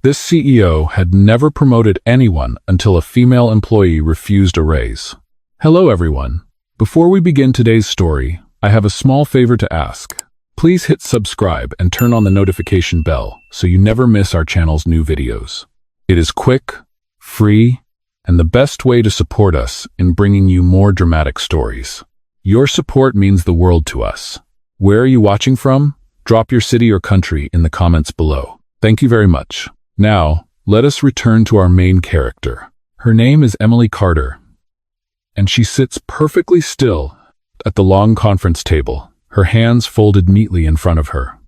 This CEO had never promoted anyone until a female employee refused a raise. Hello everyone. Before we begin today's story, I have a small favor to ask. Please hit subscribe and turn on the notification bell so you never miss our channel's new videos. It is quick, free, and the best way to support us in bringing you more dramatic stories. Your support means the world to us. Where are you watching from? Drop your city or country in the comments below. Thank you very much. Now, let us return to our main character. Her name is Emily Carter, and she sits perfectly still at the long conference table, her hands folded neatly in front of her.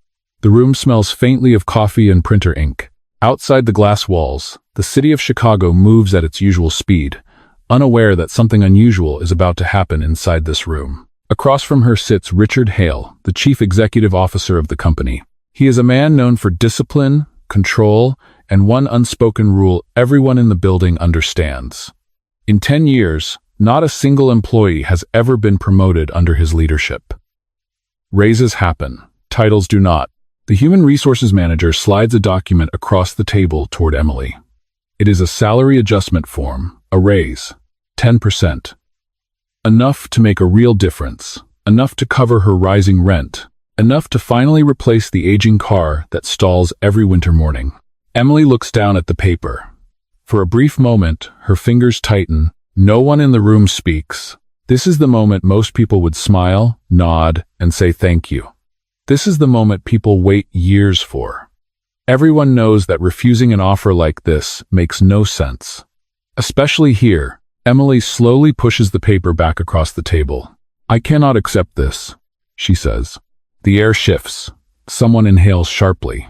The room smells faintly of coffee and printer ink. Outside the glass walls, the city of Chicago moves at its usual speed, unaware that something unusual is about to happen inside this room. Across from her sits Richard Hale, the chief executive officer of the company. He is a man known for discipline, control, and one unspoken rule everyone in the building understands. In 10 years, not a single employee has ever been promoted under his leadership. Raises happen, titles do not. The human resources manager slides a document across the table toward Emily. It is a salary adjustment form, a raise, 10%. Enough to make a real difference, enough to cover her rising rent, enough to finally replace the aging car that stalls every winter morning. Emily looks down at the paper. For a brief moment, her fingers tighten. No one in the room speaks. This is the moment most people would smile, nod, and say thank you. This is the moment people wait years for. Everyone knows that refusing an offer like this makes no sense. Especially here, Emily slowly pushes the paper back across the table. "I cannot accept this," she says. The air shifts. Someone inhales sharply.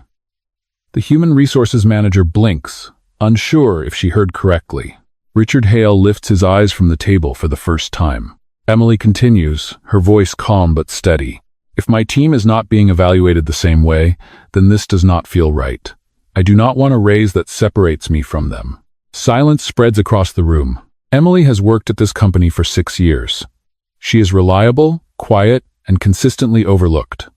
The human resources manager blinks, unsure if she heard correctly. Richard Hale lifts his eyes from the table for the first time. Emily continues, her voice calm but steady. "If my team is not being evaluated the same way, then this does not feel right. I do not want a raise that separates me from them." Silence spreads across the room. Emily has worked at this company for 6 years. She is reliable, quiet, and consistently overlooked.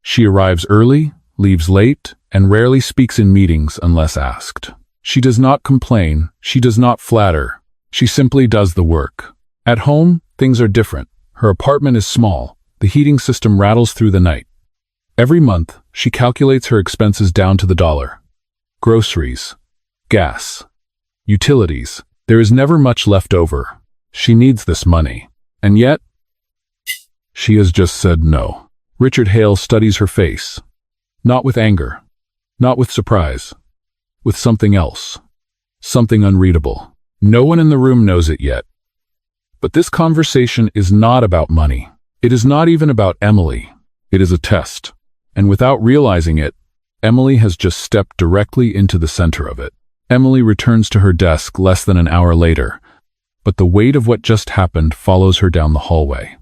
She arrives early, leaves late, and rarely speaks in meetings unless asked. She does not complain, she does not flatter, she simply does the work. At home, things are different. Her apartment is small, the heating system rattles through the night. Every month, she calculates her expenses down to the dollar. Groceries, gas, utilities. There is never much left over. She needs this money. And yet, she has just said no. Richard Hale studies her face. Not with anger, not with surprise, with something else, something unreadable. No one in the room knows it yet. But this conversation is not about money. It is not even about Emily. It is a test. And without realizing it, Emily has just stepped directly into the center of it. Emily returns to her desk less than an hour later, but the weight of what just happened follows her down the hallway.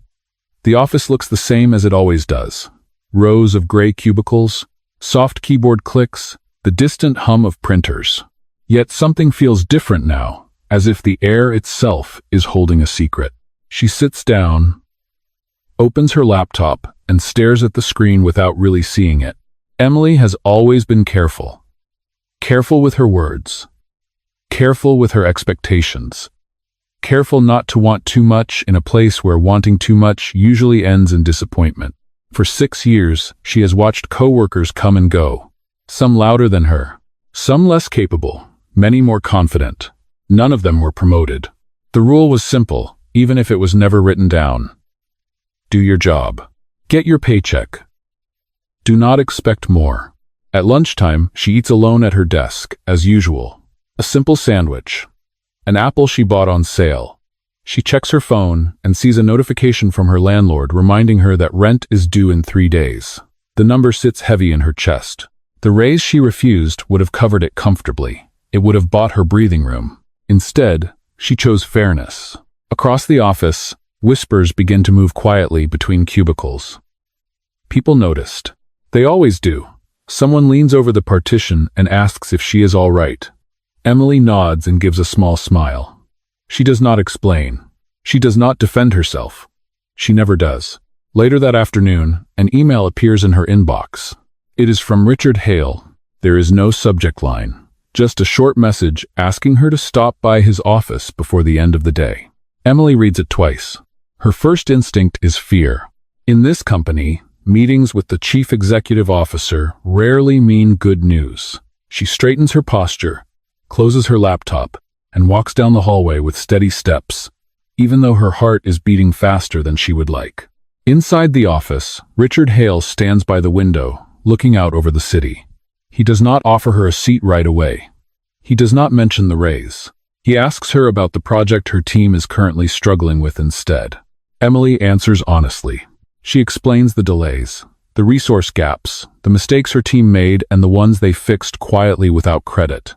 The office looks the same as it always does. Rows of gray cubicles, soft keyboard clicks, the distant hum of printers. Yet something feels different now, as if the air itself is holding a secret. She sits down, opens her laptop, and stares at the screen without really seeing it. Emily has always been careful. Careful with her words. Careful with her expectations. Careful not to want too much in a place where wanting too much usually ends in disappointment. For 6 years, she has watched coworkers come and go. Some louder than her, some less capable, many more confident. None of them were promoted. The rule was simple, even if it was never written down. Do your job. Get your paycheck. Do not expect more. At lunchtime, she eats alone at her desk, as usual. A simple sandwich. An apple she bought on sale. She checks her phone and sees a notification from her landlord reminding her that rent is due in 3 days. The number sits heavy in her chest. The raise she refused would have covered it comfortably. It would have bought her breathing room. Instead, she chose fairness. Across the office, whispers begin to move quietly between cubicles. People noticed. They always do. Someone leans over the partition and asks if she is all right. Emily nods and gives a small smile. She does not explain. She does not defend herself. She never does. Later that afternoon, an email appears in her inbox. It is from Richard Hale. There is no subject line, just a short message asking her to stop by his office before the end of the day. Emily reads it twice. Her first instinct is fear. In this company, meetings with the chief executive officer rarely mean good news. She straightens her posture, closes her laptop, and walks down the hallway with steady steps, even though her heart is beating faster than she would like. Inside the office, Richard Hale stands by the window, looking out over the city. He does not offer her a seat right away. He does not mention the raise. He asks her about the project her team is currently struggling with instead. Emily answers honestly. She explains the delays, the resource gaps, the mistakes her team made, and the ones they fixed quietly without credit.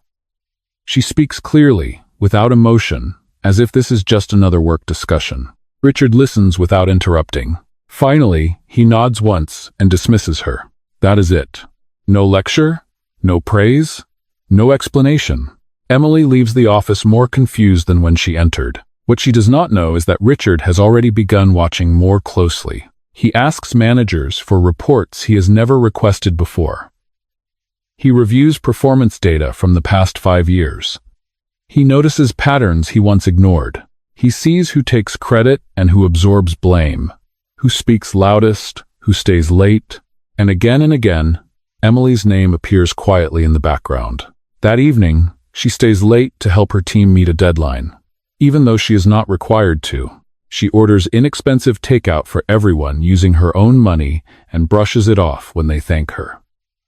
She speaks clearly, without emotion, as if this is just another work discussion. Richard listens without interrupting. Finally, he nods once and dismisses her. That is it. No lecture, no praise, no explanation. Emily leaves the office more confused than when she entered. What she does not know is that Richard has already begun watching more closely. He asks managers for reports he has never requested before. He reviews performance data from the past 5 years. He notices patterns he once ignored. He sees who takes credit and who absorbs blame, who speaks loudest, who stays late, and again, Emily's name appears quietly in the background. That evening, she stays late to help her team meet a deadline. Even though she is not required to, she orders inexpensive takeout for everyone using her own money and brushes it off when they thank her.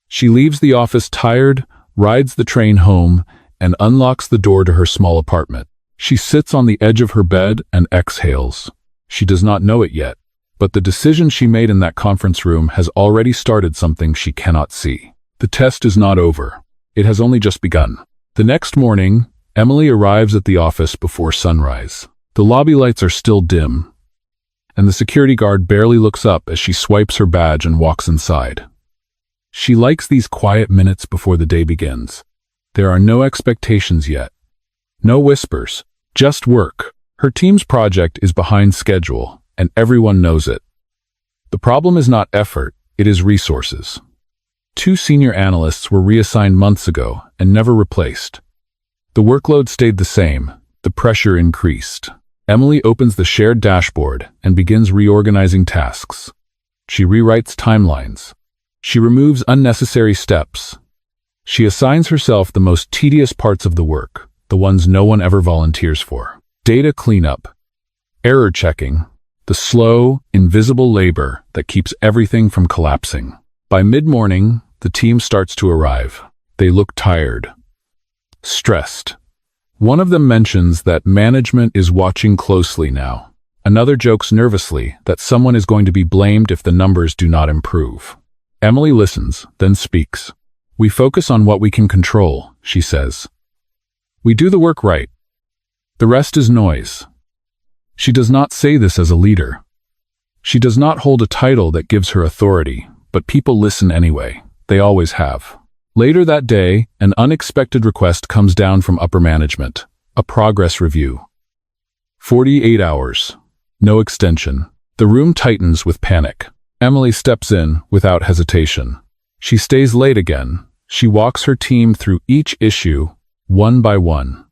She leaves the office tired, rides the train home, and unlocks the door to her small apartment. She sits on the edge of her bed and exhales. She does not know it yet, but the decision she made in that conference room has already started something she cannot see. The test is not over. It has only just begun. The next morning, Emily arrives at the office before sunrise. The lobby lights are still dim, and the security guard barely looks up as she swipes her badge and walks inside. She likes these quiet minutes before the day begins. There are no expectations yet. No whispers, just work. Her team's project is behind schedule, and everyone knows it. The problem is not effort, it is resources. 2 senior analysts were reassigned months ago and never replaced. The workload stayed the same, the pressure increased. Emily opens the shared dashboard and begins reorganizing tasks. She rewrites timelines. She removes unnecessary steps. She assigns herself the most tedious parts of the work, the ones no one ever volunteers for. Data cleanup, error checking, the slow, invisible labor that keeps everything from collapsing. By mid-morning, the team starts to arrive. They look tired, stressed. One of them mentions that management is watching closely now. Another jokes nervously that someone is going to be blamed if the numbers do not improve. Emily listens, then speaks. We focus on what we can control, she says. We do the work right. The rest is noise. She does not say this as a leader. She does not hold a title that gives her authority, but people listen anyway. They always have. Later that day, an unexpected request comes down from upper management. A progress review. 48 hours. No extension. The room tightens with panic. Emily steps in without hesitation. She stays late again. She walks her team through each issue, one by one.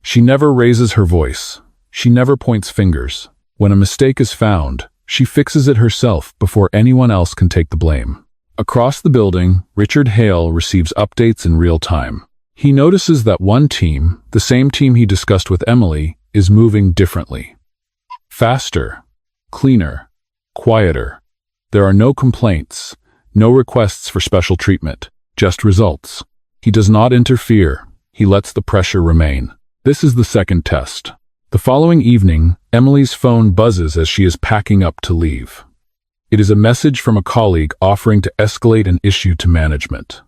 She never raises her voice. She never points fingers. When a mistake is found, she fixes it herself before anyone else can take the blame. Across the building, Richard Hale receives updates in real time. He notices that one team, the same team he discussed with Emily, is moving differently. Faster, cleaner, quieter. There are no complaints, no requests for special treatment, just results. He does not interfere. He lets the pressure remain. This is the second test. The following evening, Emily's phone buzzes as she is packing up to leave. It is a message from a colleague offering to escalate an issue to management.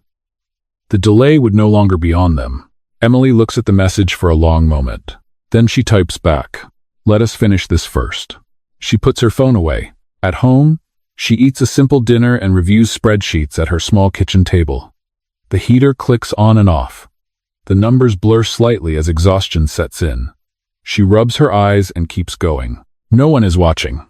The delay would no longer be on them. Emily looks at the message for a long moment. Then she types back, "Let us finish this first." She puts her phone away. At home, she eats a simple dinner and reviews spreadsheets at her small kitchen table. The heater clicks on and off. The numbers blur slightly as exhaustion sets in. She rubs her eyes and keeps going. No one is watching.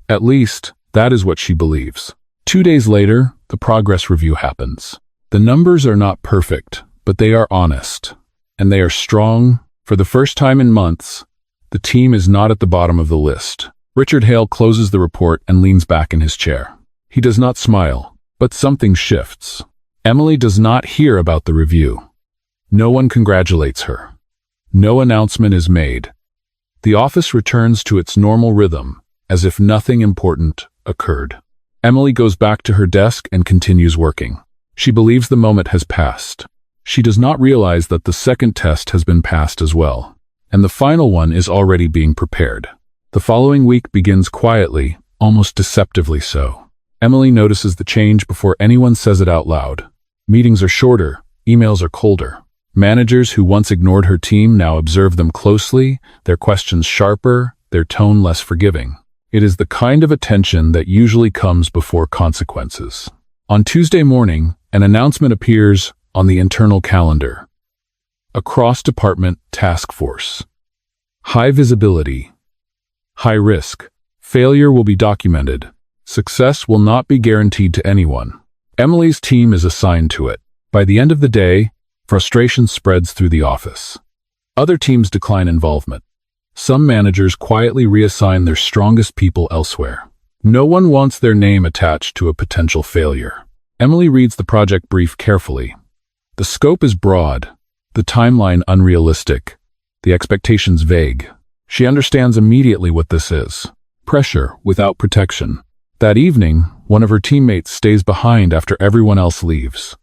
At least, that is what she believes. 2 days later, the progress review happens. The numbers are not perfect, but they are honest. And they are strong. For the first time in months, the team is not at the bottom of the list. Richard Hale closes the report and leans back in his chair. He does not smile, but something shifts. Emily does not hear about the review. No one congratulates her. No announcement is made. The office returns to its normal rhythm, as if nothing important occurred. Emily goes back to her desk and continues working. She believes the moment has passed. She does not realize that the second test has been passed as well, and the final one is already being prepared. The following week begins quietly, almost deceptively so. Emily notices the change before anyone says it out loud. Meetings are shorter, emails are colder. Managers who once ignored her team now observe them closely, their questions sharper, their tone less forgiving. It is the kind of attention that usually comes before consequences. On Tuesday morning, an announcement appears on the internal calendar. A cross-department task force. High visibility. High risk. Failure will be documented. Success will not be guaranteed to anyone. Emily's team is assigned to it. By the end of the day, frustration spreads through the office. Other teams decline involvement. Some managers quietly reassign their strongest people elsewhere. No one wants their name attached to a potential failure. Emily reads the project brief carefully. The scope is broad, the timeline unrealistic, the expectations vague. She understands immediately what this is. Pressure without protection. That evening, one of her teammates stays behind after everyone else leaves.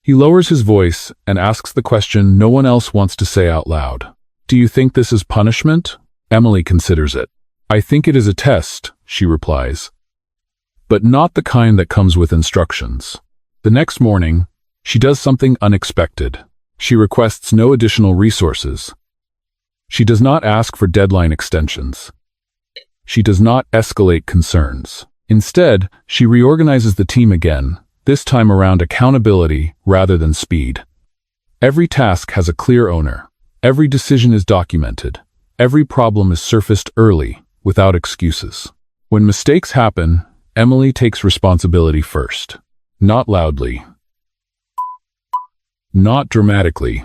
He lowers his voice and asks the question no one else wants to say out loud. Do you think this is punishment? Emily considers it. I think it is a test, she replies. But not the kind that comes with instructions. The next morning, she does something unexpected. She requests no additional resources. She does not ask for deadline extensions. She does not escalate concerns. Instead, she reorganizes the team again, this time around accountability rather than speed. Every task has a clear owner. Every decision is documented. Every problem is surfaced early, without excuses. When mistakes happen, Emily takes responsibility first. Not loudly. Not dramatically.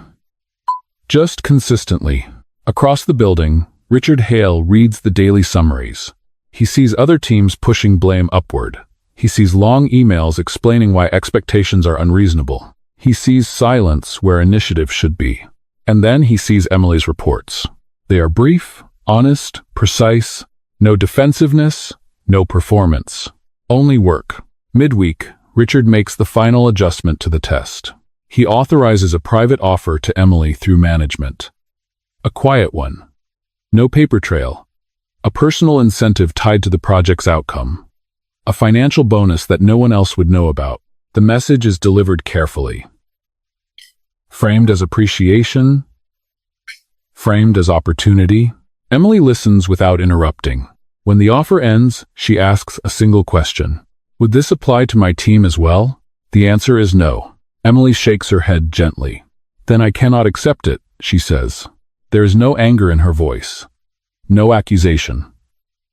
Just consistently. Across the building, Richard Hale reads the daily summaries. He sees other teams pushing blame upward. He sees long emails explaining why expectations are unreasonable. He sees silence where initiative should be. And then he sees Emily's reports. They are brief, honest, precise, no defensiveness, no performance. Only work. Midweek, Richard makes the final adjustment to the test. He authorizes a private offer to Emily through management. A quiet one. No paper trail. A personal incentive tied to the project's outcome. A financial bonus that no one else would know about. The message is delivered carefully. Framed as appreciation. Framed as opportunity. Emily listens without interrupting. When the offer ends, she asks a single question. Would this apply to my team as well? The answer is no. Emily shakes her head gently. Then I cannot accept it, she says. There is no anger in her voice. No accusation.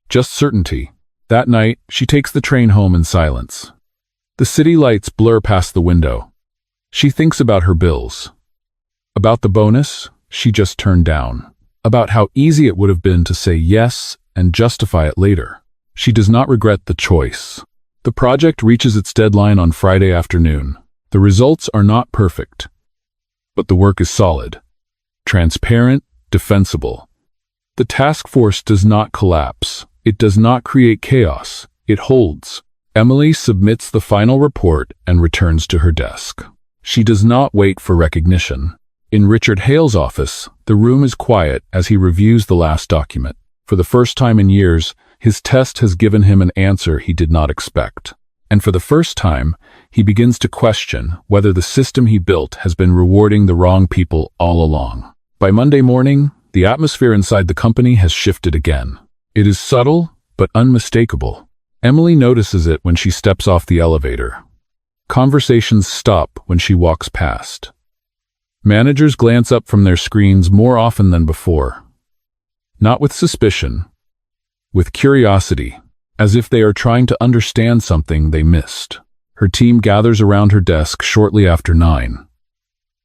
Just certainty. That night, she takes the train home in silence. The city lights blur past the window. She thinks about her bills. About the bonus she just turned down. About how easy it would have been to say yes and justify it later. She does not regret the choice. The project reaches its deadline on Friday afternoon. The results are not perfect, but the work is solid, transparent, defensible. The task force does not collapse. It does not create chaos. It holds. Emily submits the final report and returns to her desk. She does not wait for recognition. In Richard Hale's office, the room is quiet as he reviews the last document. For the first time in years, his test has given him an answer he did not expect. And for the first time, he begins to question whether the system he built has been rewarding the wrong people all along. By Monday morning, the atmosphere inside the company has shifted again. It is subtle, but unmistakable. Emily notices it when she steps off the elevator. Conversations stop when she walks past. Managers glance up from their screens more often than before. Not with suspicion, with curiosity, as if they are trying to understand something they missed. Her team gathers around her desk shortly after 9.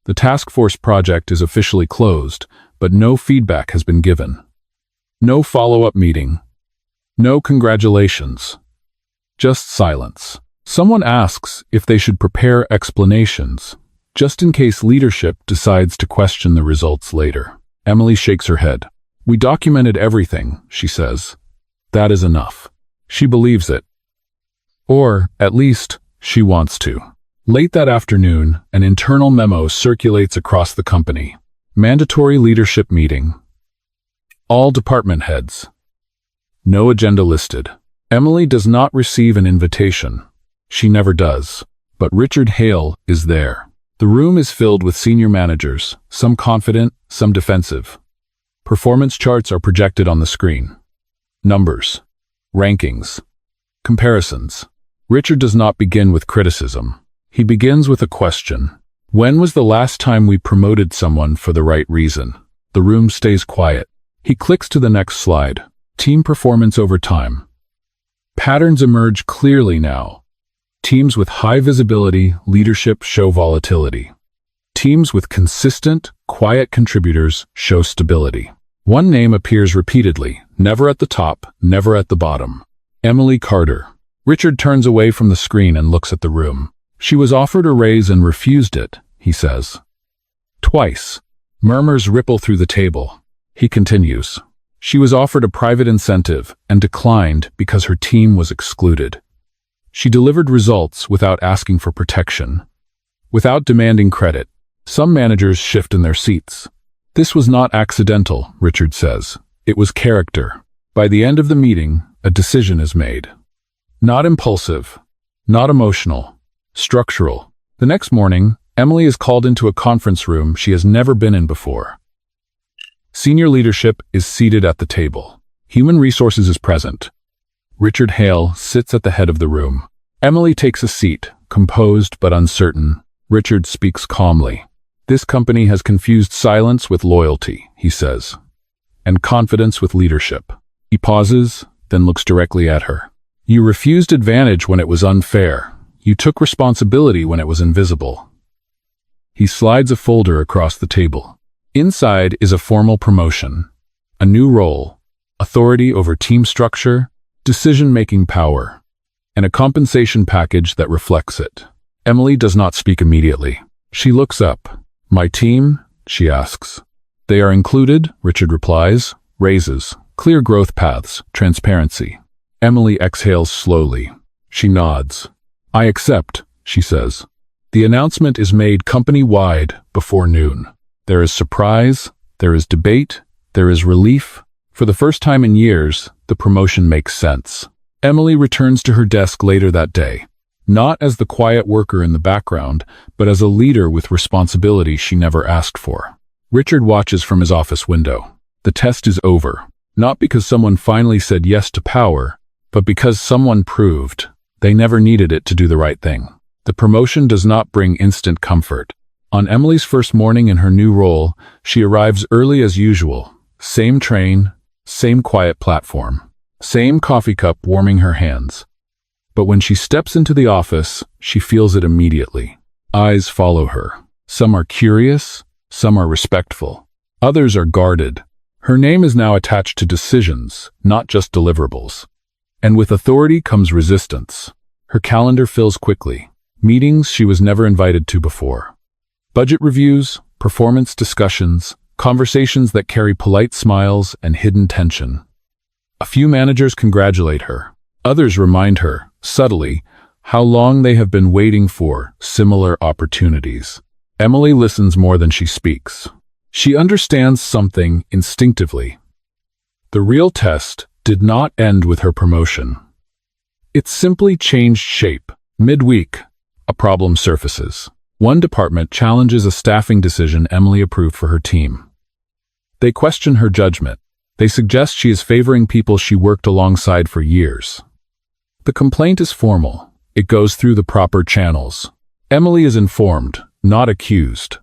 The task force project is officially closed, but no feedback has been given. No follow-up meeting. No congratulations. Just silence. Someone asks if they should prepare explanations, just in case leadership decides to question the results later. Emily shakes her head. We documented everything, she says. That is enough. She believes it. Or, at least, she wants to. Late that afternoon, an internal memo circulates across the company. Mandatory leadership meeting. All department heads. No agenda listed. Emily does not receive an invitation. She never does. But Richard Hale is there. The room is filled with senior managers, some confident, some defensive. Performance charts are projected on the screen. Numbers. Rankings. Comparisons. Richard does not begin with criticism. He begins with a question. When was the last time we promoted someone for the right reason? The room stays quiet. He clicks to the next slide. Team performance over time. Patterns emerge clearly now. Teams with high visibility leadership show volatility. Teams with consistent, quiet contributors show stability. One name appears repeatedly, never at the top, never at the bottom. Emily Carter. Richard turns away from the screen and looks at the room. She was offered a raise and refused it, he says. Twice. Murmurs ripple through the table. He continues. She was offered a private incentive and declined because her team was excluded. She delivered results without asking for protection, without demanding credit. Some managers shift in their seats. This was not accidental, Richard says. It was character. By the end of the meeting, a decision is made. Not impulsive, not emotional, structural. The next morning, Emily is called into a conference room she has never been in before. Senior leadership is seated at the table. Human resources is present. Richard Hale sits at the head of the room. Emily takes a seat, composed but uncertain. Richard speaks calmly. This company has confused silence with loyalty, he says, and confidence with leadership. He pauses, then looks directly at her. You refused advantage when it was unfair. You took responsibility when it was invisible. He slides a folder across the table. Inside is a formal promotion, a new role, authority over team structure, decision-making power, and a compensation package that reflects it. Emily does not speak immediately. She looks up. My team? She asks. They are included, Richard replies. Raises, clear growth paths, transparency. Emily exhales slowly. She nods. I accept, she says. The announcement is made company-wide before noon. There is surprise, there is debate, there is relief. For the first time in years, the promotion makes sense. Emily returns to her desk later that day, not as the quiet worker in the background, but as a leader with responsibility she never asked for. Richard watches from his office window. The test is over, not because someone finally said yes to power, but because someone proved they never needed it to do the right thing. The promotion does not bring instant comfort. On Emily's first morning in her new role, she arrives early as usual. Same train, same quiet platform, same coffee cup warming her hands. But when she steps into the office, she feels it immediately. Eyes follow her. Some are curious, some are respectful. Others are guarded. Her name is now attached to decisions, not just deliverables. And with authority comes resistance. Her calendar fills quickly. Meetings she was never invited to before. Budget reviews, performance discussions, conversations that carry polite smiles and hidden tension. A few managers congratulate her. Others remind her, subtly, how long they have been waiting for similar opportunities. Emily listens more than she speaks. She understands something instinctively. The real test did not end with her promotion. It simply changed shape. Midweek, a problem surfaces. One department challenges a staffing decision Emily approved for her team. They question her judgment. They suggest she is favoring people she worked alongside for years. The complaint is formal. It goes through the proper channels. Emily is informed, not accused.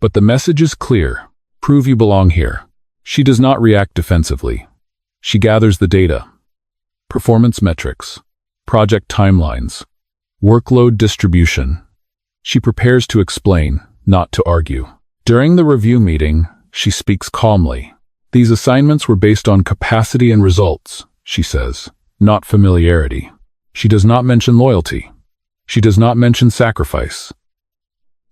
But the message is clear. Prove you belong here. She does not react defensively. She gathers the data. Performance metrics. Project timelines. workload distribution. She prepares to explain, not to argue. During the review meeting, she speaks calmly. These assignments were based on capacity and results, she says, not familiarity. She does not mention loyalty. She does not mention sacrifice.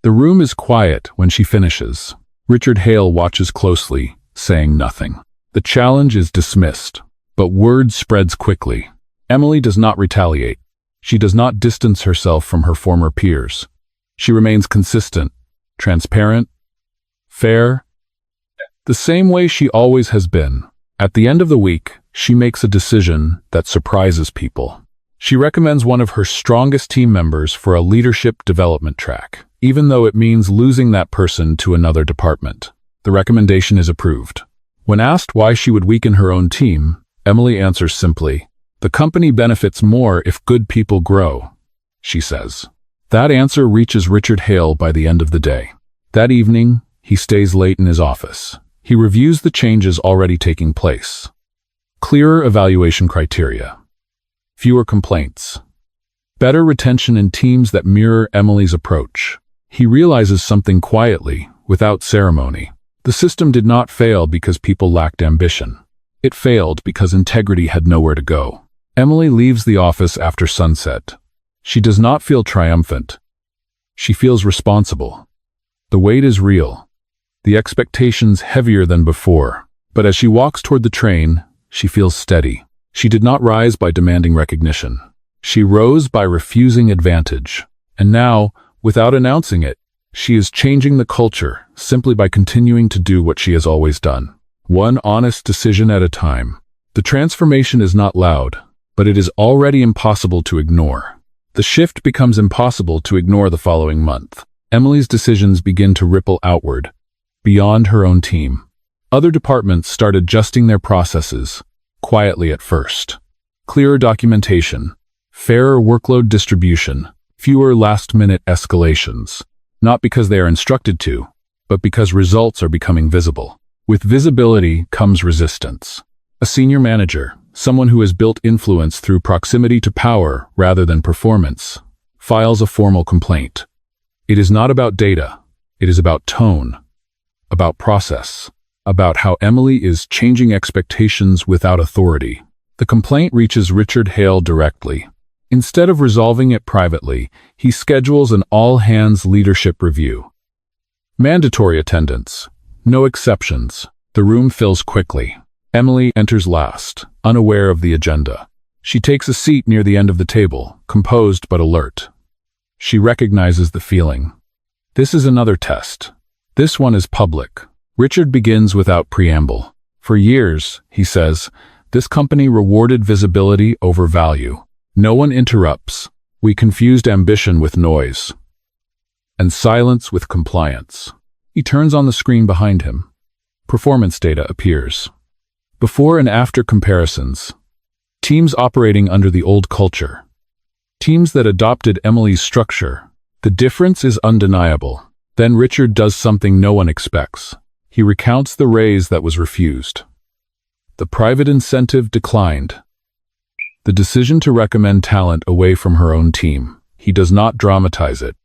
The room is quiet when she finishes. Richard Hale watches closely, saying nothing. The challenge is dismissed, but word spreads quickly. Emily does not retaliate. She does not distance herself from her former peers. She remains consistent, transparent, fair, the same way she always has been. At the end of the week, she makes a decision that surprises people. She recommends one of her strongest team members for a leadership development track, even though it means losing that person to another department. The recommendation is approved. When asked why she would weaken her own team, Emily answers simply, "The company benefits more if good people grow," she says. That answer reaches Richard Hale by the end of the day. That evening, he stays late in his office. He reviews the changes already taking place. Clearer evaluation criteria. Fewer complaints. Better retention in teams that mirror Emily's approach. He realizes something quietly, without ceremony. The system did not fail because people lacked ambition. It failed because integrity had nowhere to go. Emily leaves the office after sunset. She does not feel triumphant. She feels responsible. The weight is real. The expectations heavier than before. But as she walks toward the train, she feels steady. She did not rise by demanding recognition. She rose by refusing advantage. And now, without announcing it, she is changing the culture simply by continuing to do what she has always done. One honest decision at a time. The transformation is not loud, but it is already impossible to ignore. The shift becomes impossible to ignore the following month. Emily's decisions begin to ripple outward, beyond her own team. Other departments start adjusting their processes, quietly at first. Clearer documentation, fairer workload distribution, fewer last-minute escalations. Not because they are instructed to, but because results are becoming visible. With visibility comes resistance. A senior manager, someone who has built influence through proximity to power rather than performance, files a formal complaint. It is not about data. It is about tone, about process, about how Emily is changing expectations without authority. The complaint reaches Richard Hale directly. Instead of resolving it privately, he schedules an all-hands leadership review. Mandatory attendance. No exceptions. The room fills quickly. Emily enters last, unaware of the agenda. She takes a seat near the end of the table, composed but alert. She recognizes the feeling. This is another test. This one is public. Richard begins without preamble. For years, he says, this company rewarded visibility over value. No one interrupts. We confused ambition with noise, and silence with compliance. He turns on the screen behind him. Performance data appears. Before and after comparisons. Teams operating under the old culture. Teams that adopted Emily's structure. The difference is undeniable. Then Richard does something no one expects. He recounts the raise that was refused. The private incentive declined. The decision to recommend talent away from her own team. He does not dramatize it.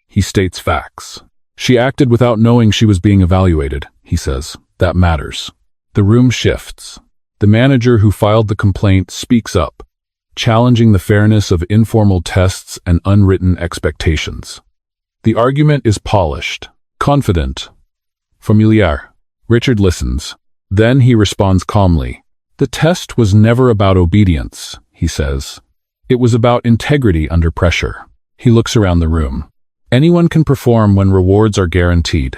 He states facts. She acted without knowing she was being evaluated, he says. That matters. The room shifts. The manager who filed the complaint speaks up, challenging the fairness of informal tests and unwritten expectations. The argument is polished, confident, familiar. Richard listens. Then he responds calmly. The test was never about obedience, he says. It was about integrity under pressure. He looks around the room. Anyone can perform when rewards are guaranteed.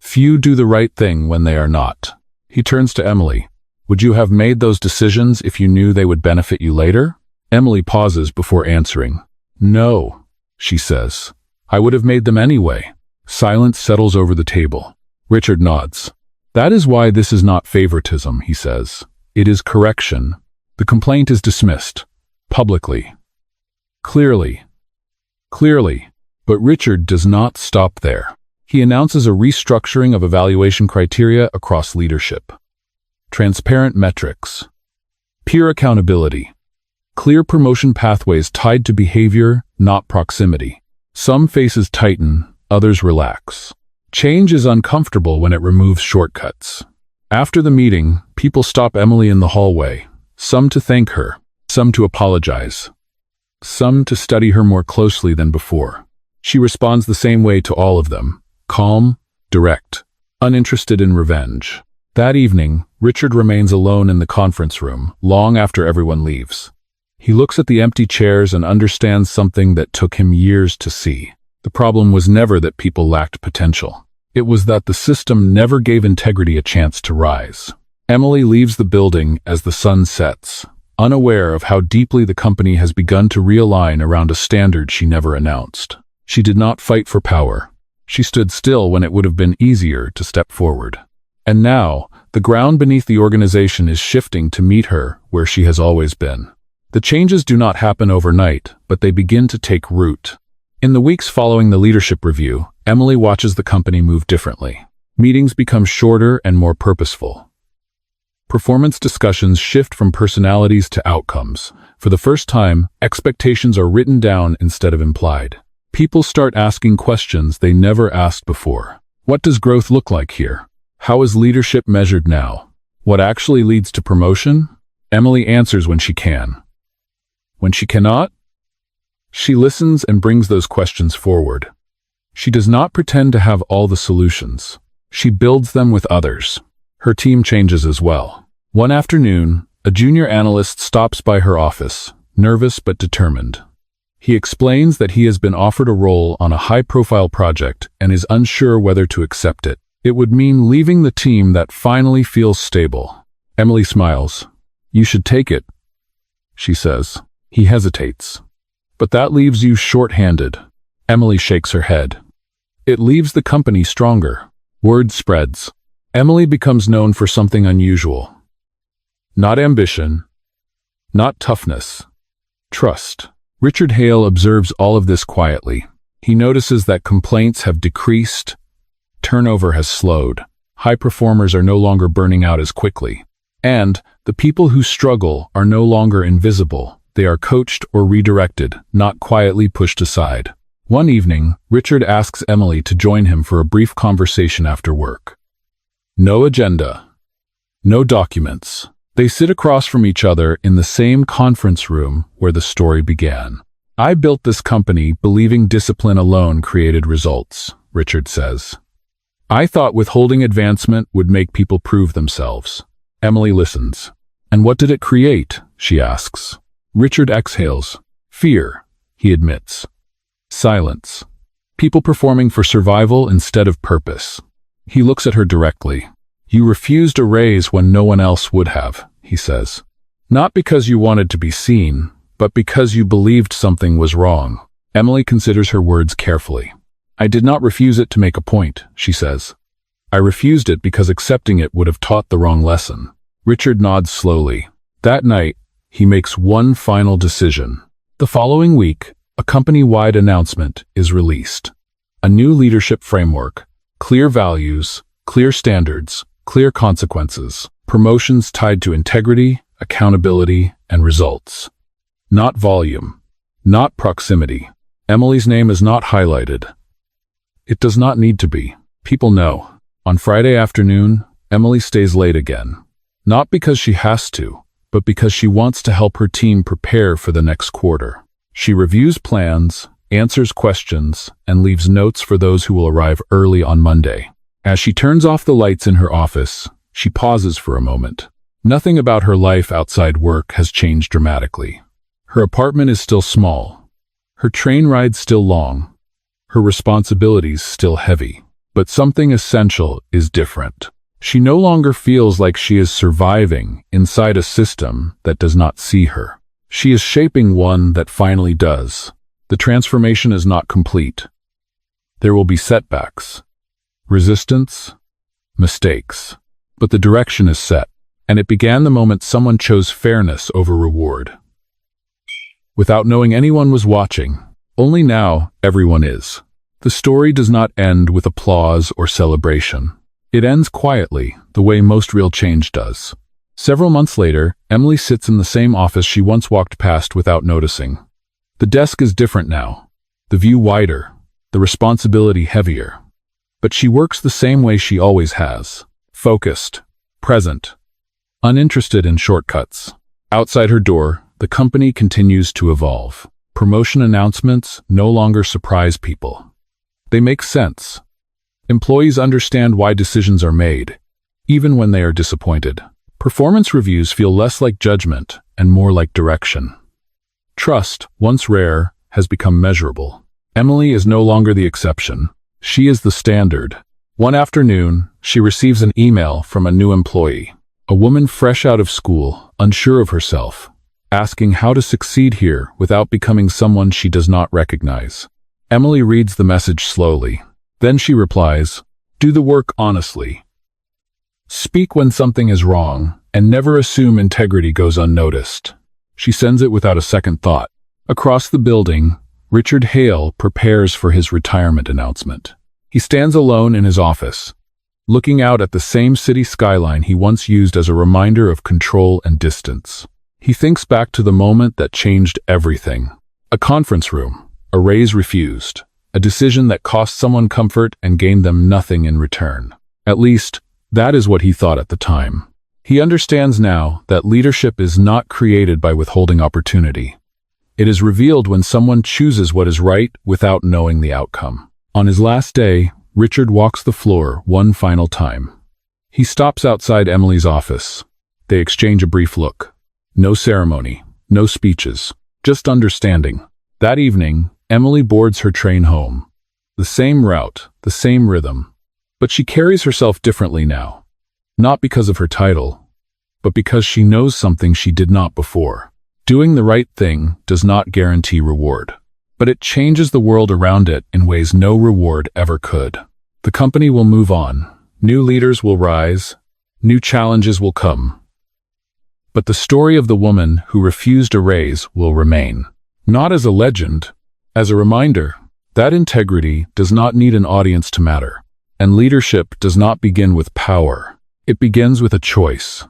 Few do the right thing when they are not. He turns to Emily. Would you have made those decisions if you knew they would benefit you later? Emily pauses before answering. No, she says. I would have made them anyway. Silence settles over the table. Richard nods. That is why this is not favoritism, he says. It is correction. The complaint is dismissed. Publicly. Clearly. But Richard does not stop there. He announces a restructuring of evaluation criteria across leadership. Transparent metrics. Peer accountability. Clear promotion pathways tied to behavior, not proximity. Some faces tighten, others relax. Change is uncomfortable when it removes shortcuts. After the meeting, people stop Emily in the hallway, some to thank her, some to apologize, some to study her more closely than before. She responds the same way to all of them, calm, direct, uninterested in revenge. That evening, Richard remains alone in the conference room, long after everyone leaves. He looks at the empty chairs and understands something that took him years to see. The problem was never that people lacked potential. It was that the system never gave integrity a chance to rise. Emily leaves the building as the sun sets, unaware of how deeply the company has begun to realign around a standard she never announced. She did not fight for power. She stood still when it would have been easier to step forward. And now, the ground beneath the organization is shifting to meet her where she has always been. The changes do not happen overnight, but they begin to take root. In the weeks following the leadership review, Emily watches the company move differently. Meetings become shorter and more purposeful. Performance discussions shift from personalities to outcomes. For the first time, expectations are written down instead of implied. People start asking questions they never asked before. What does growth look like here? How is leadership measured now? What actually leads to promotion? Emily answers when she can. When she cannot, she listens and brings those questions forward. She does not pretend to have all the solutions. She builds them with others. Her team changes as well. One afternoon, a junior analyst stops by her office, nervous but determined. He explains that he has been offered a role on a high-profile project and is unsure whether to accept it. It would mean leaving the team that finally feels stable. Emily smiles. "You should take it," she says. He hesitates. "But that leaves you short-handed." Emily shakes her head. "It leaves the company stronger." Word spreads. Emily becomes known for something unusual. Not ambition, not toughness, trust. Richard Hale observes all of this quietly. He notices that complaints have decreased, turnover has slowed, high performers are no longer burning out as quickly, and the people who struggle are no longer invisible. They are coached or redirected, not quietly pushed aside. One evening, Richard asks Emily to join him for a brief conversation after work. No agenda, no documents. They sit across from each other in the same conference room where the story began. "I built this company believing discipline alone created results," Richard says. "I thought withholding advancement would make people prove themselves." Emily listens. "And what did it create?" she asks. Richard exhales. "Fear," he admits. Silence. People performing for survival instead of purpose. He looks at her directly. "You refused a raise when no one else would have," he says. "Not because you wanted to be seen, but because you believed something was wrong." Emily considers her words carefully. "I did not refuse it to make a point," she says. "I refused it because accepting it would have taught the wrong lesson." Richard nods slowly. That night, he makes one final decision. The following week, a company-wide announcement is released. A new leadership framework, clear values, clear standards, clear consequences, promotions tied to integrity, accountability, and results. Not volume, not proximity. Emily's name is not highlighted. It does not need to be. People know. On Friday afternoon, Emily stays late again. Not because she has to, but because she wants to help her team prepare for the next quarter. She reviews plans, answers questions, and leaves notes for those who will arrive early on Monday. As she turns off the lights in her office, she pauses for a moment. Nothing about her life outside work has changed dramatically. Her apartment is still small. Her train ride's still long. Her responsibilities still heavy. But something essential is different. She no longer feels like she is surviving inside a system that does not see her. She is shaping one that finally does. The transformation is not complete. There will be setbacks, resistance, mistakes. But the direction is set, and it began the moment someone chose fairness over reward. Without knowing anyone was watching, only now everyone is. The story does not end with applause or celebration. It ends quietly, the way most real change does. Several months later, Emily sits in the same office she once walked past without noticing. The desk is different now, the view wider, the responsibility heavier. But she works the same way she always has, focused, present, uninterested in shortcuts. Outside her door, the company continues to evolve. Promotion announcements no longer surprise people. They make sense. Employees understand why decisions are made, even when they are disappointed. Performance reviews feel less like judgment and more like direction. Trust, once rare, has become measurable. Emily is no longer the exception. She is the standard. One afternoon, she receives an email from a new employee, a woman fresh out of school, unsure of herself, asking how to succeed here without becoming someone she does not recognize. Emily reads the message slowly. Then she replies, "Do the work honestly. Speak when something is wrong, and never assume integrity goes unnoticed." She sends it without a second thought. Across the building, Richard Hale prepares for his retirement announcement. He stands alone in his office, looking out at the same city skyline he once used as a reminder of control and distance. He thinks back to the moment that changed everything. A conference room, a raise refused, a decision that cost someone comfort and gained them nothing in return. At least, that is what he thought at the time. He understands now that leadership is not created by withholding opportunity. It is revealed when someone chooses what is right without knowing the outcome. On his last day, Richard walks the floor one final time. He stops outside Emily's office. They exchange a brief look. No ceremony, no speeches, just understanding. That evening, Emily boards her train home. The same route, the same rhythm. But she carries herself differently now. Not because of her title, but because she knows something she did not before. Doing the right thing does not guarantee reward, but it changes the world around it in ways no reward ever could. The company will move on. New leaders will rise. New challenges will come. But the story of the woman who refused a raise will remain. Not as a legend, as a reminder that integrity does not need an audience to matter. And leadership does not begin with power. It begins with a choice.